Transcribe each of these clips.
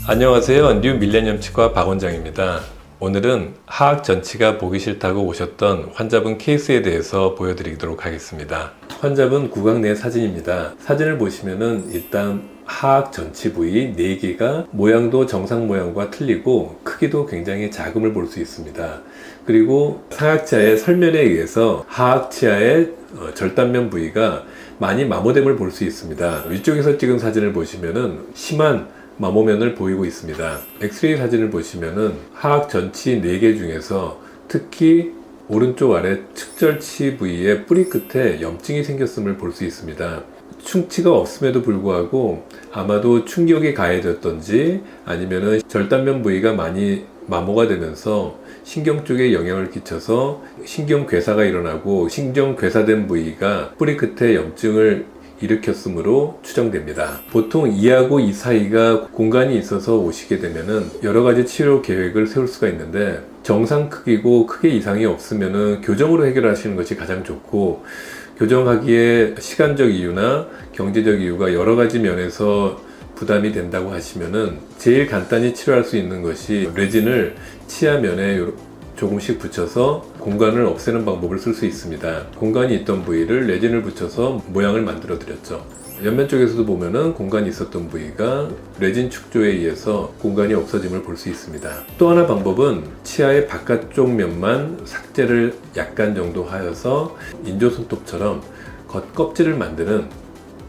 안녕하세요. 뉴 밀레니엄 치과 박 원장입니다. 오늘은 하악 전치가 보기 싫다고 오셨던 환자분 케이스에 대해서 보여드리도록 하겠습니다. 환자분 구강 내 사진입니다. 사진을 보시면은 일단 하악 전치 부위 4개가 모양도 정상 모양과 틀리고 크기도 굉장히 작음을 볼 수 있습니다. 그리고 상악치아의 설면에 의해서 하악치아의 절단면 부위가 많이 마모됨을 볼 수 있습니다. 위쪽에서 찍은 사진을 보시면은 심한 마모면을 보이고 있습니다. 엑스레이 사진을 보시면은 하악 전치 4개 중에서 특히 오른쪽 아래 측절치 부위의 뿌리 끝에 염증이 생겼음을 볼 수 있습니다. 충치가 없음에도 불구하고 아마도 충격이 가해졌던지 아니면은 절단면 부위가 많이 마모가 되면서 신경 쪽에 영향을 끼쳐서 신경괴사가 일어나고 신경괴사된 부위가 뿌리 끝에 염증을 일으켰으므로 추정됩니다. 보통 2하고 2 사이가 공간이 있어서 오시게 되면은 여러 가지 치료 계획을 세울 수가 있는데 정상 크기고 크게 이상이 없으면은 교정으로 해결하시는 것이 가장 좋고, 교정하기에 시간적 이유나 경제적 이유가 여러 가지 면에서 부담이 된다고 하시면은 제일 간단히 치료할 수 있는 것이 레진을 치아면에 조금씩 붙여서 공간을 없애는 방법을 쓸 수 있습니다. 공간이 있던 부위를 레진을 붙여서 모양을 만들어 드렸죠. 옆면 쪽에서도 보면은 공간이 있었던 부위가 레진 축조에 의해서 공간이 없어짐을 볼 수 있습니다. 또 하나 방법은 치아의 바깥쪽 면만 삭제를 약간 정도 하여서 인조 손톱처럼 겉껍질을 만드는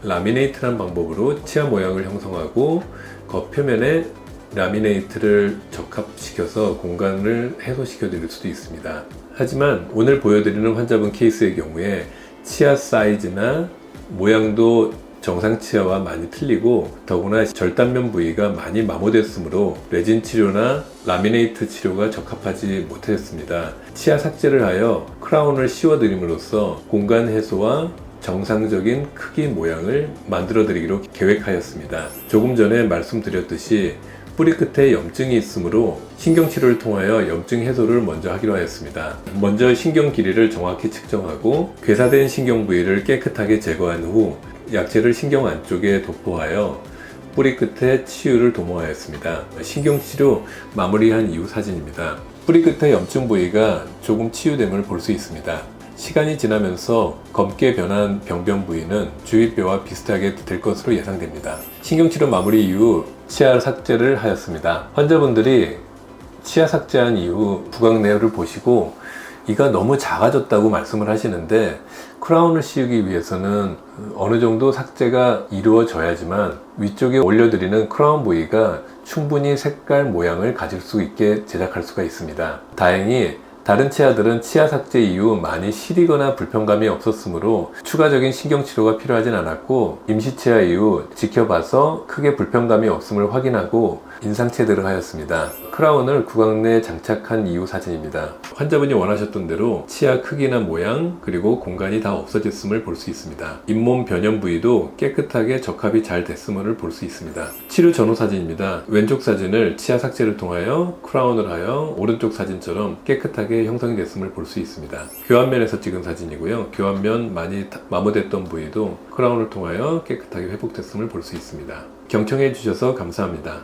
라미네이트라는 방법으로 치아 모양을 형성하고 겉표면에 라미네이트를 적합시켜서 공간을 해소시켜 드릴 수도 있습니다. 하지만 오늘 보여드리는 환자분 케이스의 경우에 치아 사이즈나 모양도 정상 치아와 많이 틀리고 더구나 절단면 부위가 많이 마모됐으므로 레진 치료나 라미네이트 치료가 적합하지 못했습니다. 치아 삭제를 하여 크라운을 씌워 드림으로써 공간 해소와 정상적인 크기 모양을 만들어 드리기로 계획하였습니다. 조금 전에 말씀드렸듯이 뿌리 끝에 염증이 있으므로 신경치료를 통하여 염증 해소를 먼저 하기로 하였습니다. 먼저 신경 길이를 정확히 측정하고 괴사된 신경 부위를 깨끗하게 제거한 후 약재를 신경 안쪽에 도포하여 뿌리 끝에 치유를 도모하였습니다. 신경치료 마무리한 이후 사진입니다. 뿌리 끝에 염증 부위가 조금 치유됨을 볼 수 있습니다. 시간이 지나면서 검게 변한 병변 부위는 주위뼈와 비슷하게 될 것으로 예상됩니다. 신경치료 마무리 이후 치아 삭제를 하였습니다. 환자분들이 치아 삭제한 이후 구강내를 보시고 이가 너무 작아졌다고 말씀을 하시는데, 크라운을 씌우기 위해서는 어느 정도 삭제가 이루어져야지만 위쪽에 올려드리는 크라운 부위가 충분히 색깔 모양을 가질 수 있게 제작할 수가 있습니다. 다행히 다른 치아들은 치아 삭제 이후 많이 시리거나 불편감이 없었으므로 추가적인 신경치료가 필요하진 않았고, 임시치아 이후 지켜봐서 크게 불편감이 없음을 확인하고 인상체들을 하였습니다. 크라운을 구강 내에 장착한 이후 사진입니다. 환자분이 원하셨던 대로 치아 크기나 모양 그리고 공간이 다 없어졌음을 볼 수 있습니다. 잇몸 변형 부위도 깨끗하게 적합이 잘 됐음을 볼 수 있습니다. 치료 전후 사진입니다. 왼쪽 사진을 치아 삭제를 통하여 크라운을 하여 오른쪽 사진처럼 깨끗하게 형성이 됐음을 볼 수 있습니다. 교환면에서 찍은 사진이고요. 교환면 많이 마모됐던 부위도 크라운을 통하여 깨끗하게 회복됐음을 볼 수 있습니다. 경청해 주셔서 감사합니다.